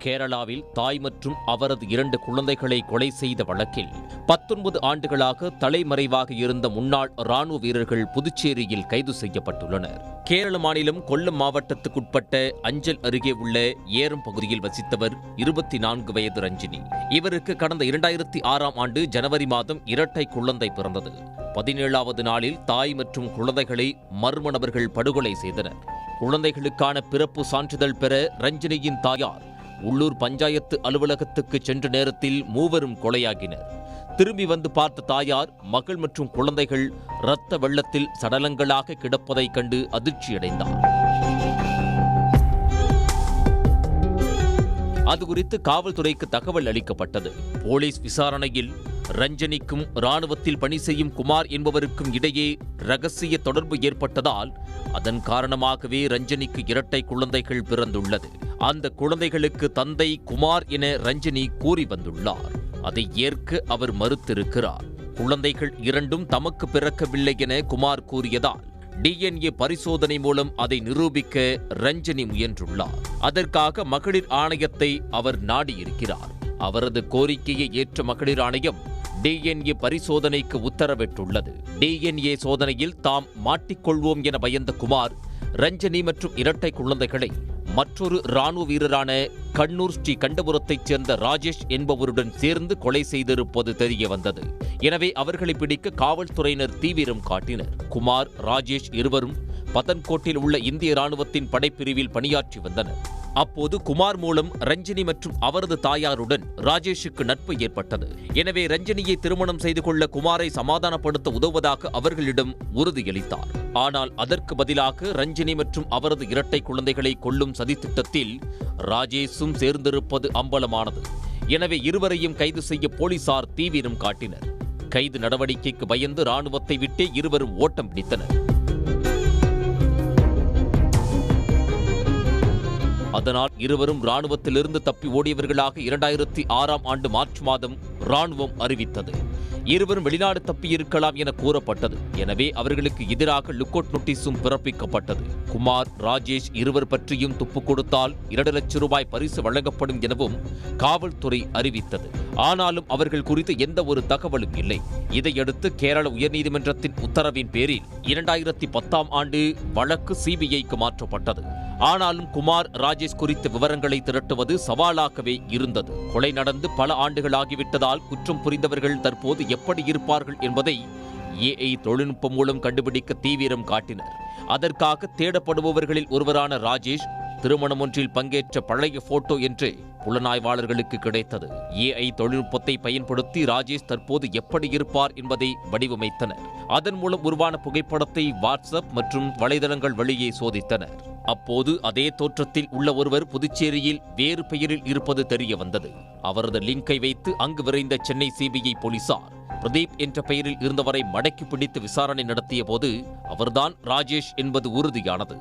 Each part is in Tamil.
கேரளாவில் தாய் மற்றும் அவரது 2 குழந்தைகளை கொலை செய்த வழக்கில் 19 ஆண்டுகளாக தலைமறைவாக இருந்த முன்னாள் ராணுவ வீரர்கள் புதுச்சேரியில் கைது செய்யப்பட்டுள்ளனர். கேரள மாநிலம் கொல்லம் மாவட்டத்துக்குட்பட்ட அஞ்சல் அருகே உள்ள ஏரம் பகுதியில் வசித்தவர் 24 வயது ரஞ்சினி. இவருக்கு கடந்த 2006ஆம் ஆண்டு ஜனவரி மாதம் இரட்டை குழந்தை பிறந்தது. 17வது நாளில் தாய் மற்றும் குழந்தைகளை மர்ம நபர்கள் படுகொலை செய்தனர். குழந்தைகளுக்கான பிறப்பு சான்றிதழ் பெற ரஞ்சினியின் தாயார் உள்ளூர் பஞ்சாயத்து அலுவலகத்துக்கு சென்ற நேரத்தில் மூவரும் கொலையாகினர். திரும்பி வந்து பார்த்த தாயார் மகள் மற்றும் குழந்தைகள் இரத்த வெள்ளத்தில் சடலங்களாக கிடப்பதைக் கண்டு அதிர்ச்சியடைந்தார். அது குறித்து காவல்துறைக்கு தகவல் அளிக்கப்பட்டது. போலீஸ் விசாரணையில் ரஞ்சனிக்கும் ராணுவத்தில் பணி செய்யும் குமார் என்பவருக்கும் இடையே ரகசிய தொடர்பு ஏற்பட்டதால் அதன் காரணமாகவே ரஞ்சனிக்கு இரட்டை குழந்தைகள் பிறந்துள்ளது. அந்த குழந்தைகளுக்கு தந்தை குமார் என ரஞ்சனி கூறி வந்துள்ளார். அதை ஏற்க அவர் மறுத்திருக்கிறார். குழந்தைகள் இரண்டும் தமக்கு பிறக்கவில்லை என குமார் கூறியதால் DNA பரிசோதனை மூலம் அதை நிரூபிக்க ரஞ்சனி முயன்றுள்ளார். அதற்காக மகளிர் ஆணையத்தை அவர் நாடியிருக்கிறார். அவரது கோரிக்கையை ஏற்ற மகளிர் ஆணையம் DNA பரிசோதனைக்கு உத்தரவிட்டுள்ளது. DNA சோதனையில் தாம் மாட்டிக்கொள்வோம் என பயந்த குமார் ரஞ்சனி மற்றும் இரட்டை குழந்தைகளை மற்றொரு ராணுவ வீரரான கண்ணூர் ஸ்ரீ கண்டபுரத்தைச் சேர்ந்த ராஜேஷ் என்பவருடன் சேர்ந்து கொலை செய்திருப்பது தெரிய வந்தது. எனவே அவர்களை பிடிக்க காவல்துறையினர் தீவிரம் காட்டினர். குமார், ராஜேஷ் இருவரும் பதன்கோட்டில் உள்ள இந்திய ராணுவத்தின் படைப்பிரிவில் பணியாற்றி வந்தனர். அப்போது குமார் மூலம் ரஞ்சினி மற்றும் அவரது தாயாருடன் ராஜேஷுக்கு நட்பு ஏற்பட்டது. எனவே ரஞ்சினியை திருமணம் செய்து கொள்ள குமாரை சமாதானப்படுத்த உதவுவதாக அவர்களிடம் உறுதியளித்தார். ஆனால் அதற்கு பதிலாக ரஞ்சினி மற்றும் அவரது இரட்டை குழந்தைகளை கொல்லும் சதித்திட்டத்தில் ராஜேஷும் சேர்ந்திருப்பது அம்பலமானது. எனவே இருவரையும் கைது செய்ய போலீசார் தீவிரம் காட்டினர். கைது நடவடிக்கைக்கு பயந்து ராணுவத்தை விட்டே இருவரும் ஓட்டம் பிடித்தனர். அதனால் இருவரும் ராணுவத்திலிருந்து தப்பி ஓடியவர்களாக 2006ஆம் ஆண்டு மார்ச் மாதம் ராணுவம் அறிவித்தது. இருவரும் வெளிநாடு தப்பியிருக்கலாம் என கூறப்பட்டது. எனவே அவர்களுக்கு எதிராக லுக்கவுட் நோட்டீஸும் பிறப்பிக்கப்பட்டது. குமார், ராஜேஷ் இருவர் பற்றியும் துப்பு கொடுத்தால் 2 லட்சம் ரூபாய் பரிசு வழங்கப்படும் எனவும் காவல்துறை அறிவித்தது. ஆனாலும் அவர்கள் குறித்து எந்த ஒரு தகவலும் இல்லை. இதையடுத்து கேரள உயர்நீதிமன்றத்தின் உத்தரவின் பேரில் 2010ஆம் ஆண்டு வழக்கு CBIக்கு மாற்றப்பட்டது. ஆனாலும் குமார், ராஜேஷ் குறித்த விவரங்களை திரட்டுவது சவாலாகவே இருந்தது. கொலை நடந்து பல ஆண்டுகள் ஆகிவிட்டதால் குற்றம் புரிந்தவர்கள் தற்போது எப்படி இருப்பார்கள் என்பதை AI தொழில்நுட்பம் மூலம் கண்டுபிடிக்க தீவிரம் காட்டினர். அதற்காக தேடப்படுபவர்களில் ஒருவரான ராஜேஷ் திருமணம் ஒன்றில் பங்கேற்ற பழைய போட்டோ என்று புலனாய்வாளர்களுக்கு கிடைத்தது. AI தொழில்நுட்பத்தை பயன்படுத்தி ராஜேஷ் தற்போது எப்படி இருப்பார் என்பதை வடிவமைத்தனர். அதன் மூலம் உருவான புகைப்படத்தை வாட்ஸ்அப் மற்றும் வலைதளங்கள் வழியே சோதித்தனர். அப்போது அதே தோற்றத்தில் உள்ள ஒருவர் புதுச்சேரியில் வேறு பெயரில் இருப்பது தெரிய வந்தது. அவரது லிங்கை வைத்து அங்கு விரைந்த சென்னை CBI போலீசார் பிரதீப் என்ற பெயரில் இருந்தவரை மடக்கி பிடித்து விசாரணை நடத்திய போது அவர்தான் ராஜேஷ் என்பது உறுதியானது.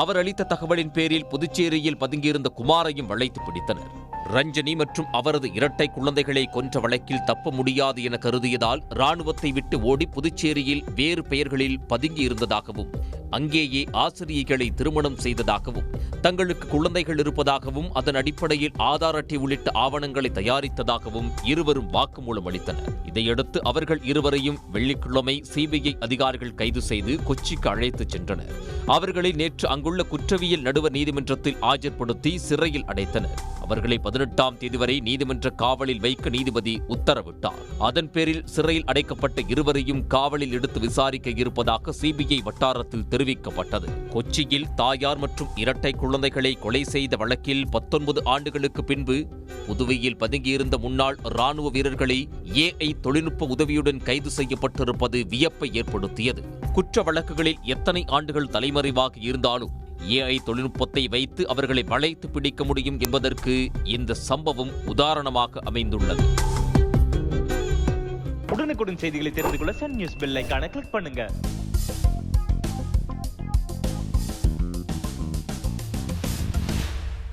அவர் அளித்த தகவலின் பேரில் புதுச்சேரியில் பதுங்கியிருந்த குமாரையும் வளைத்து பிடித்தனர். ரஞ்சனி மற்றும் அவரது இரட்டை குழந்தைகளை கொன்ற வழக்கில் தப்ப முடியாது என கருதியதால் ராணுவத்தை விட்டு ஓடி புதுச்சேரியில் வேறு பெயர்களில் பதுங்கியிருந்ததாகவும் அங்கேயே ஆசிரியைகளை திருமணம் செய்ததாகவும் தங்களுக்கு குழந்தைகள் இருப்பதாகவும் அதன் அடிப்படையில் ஆதார் அட்டை உள்ளிட்ட ஆவணங்களை தயாரித்ததாகவும் இருவரும் வாக்குமூலம் அளித்தனர். இதையடுத்து அவர்கள் இருவரையும் வெள்ளிக்கிழமை CBI அதிகாரிகள் கைது செய்து கொச்சிக்கு அழைத்துச் சென்றனர். அவர்களை நேற்று அங்குள்ள குற்றவியல் நடுவர் நீதிமன்றத்தில் ஆஜர்படுத்தி சிறையில் அடைத்தனர். அவர்களை 18ஆம் தேதி வரை நீதிமன்ற காவலில் வைக்க நீதிபதி உத்தரவிட்டார். அதன் பேரில் சிறையில் அடைக்கப்பட்ட இருவரையும் காவலில் எடுத்து விசாரிக்க இருப்பதாக CBI வட்டாரத்தில் தெரிவிக்கப்பட்டது. கொச்சியில் தாயார் மற்றும் இரட்டை குழந்தைகளை கொலை செய்த வழக்கில் 19 ஆண்டுகளுக்கு பின்பு புதுவையில் பதுங்கியிருந்த முன்னாள் ராணுவ வீரர்களை AI தொழில்நுட்ப உதவியுடன் கைது செய்யப்பட்டிருப்பது வியப்பை ஏற்படுத்தியது. குற்ற வழக்குகளில் எத்தனை ஆண்டுகள் தலைமறைவாக இருந்தாலும் AI தொழில்நுட்பத்தை வைத்து அவர்களை வளைத்து பிடிக்க முடியும் என்பதற்கு இந்த சம்பவம் உதாரணமாக அமைந்துள்ளது. உடனுக்குடன் செய்திகளை தெரிந்து கொள்ள சன் நியூஸ் பெல் ஐகானை கிளிக் பண்ணுங்க.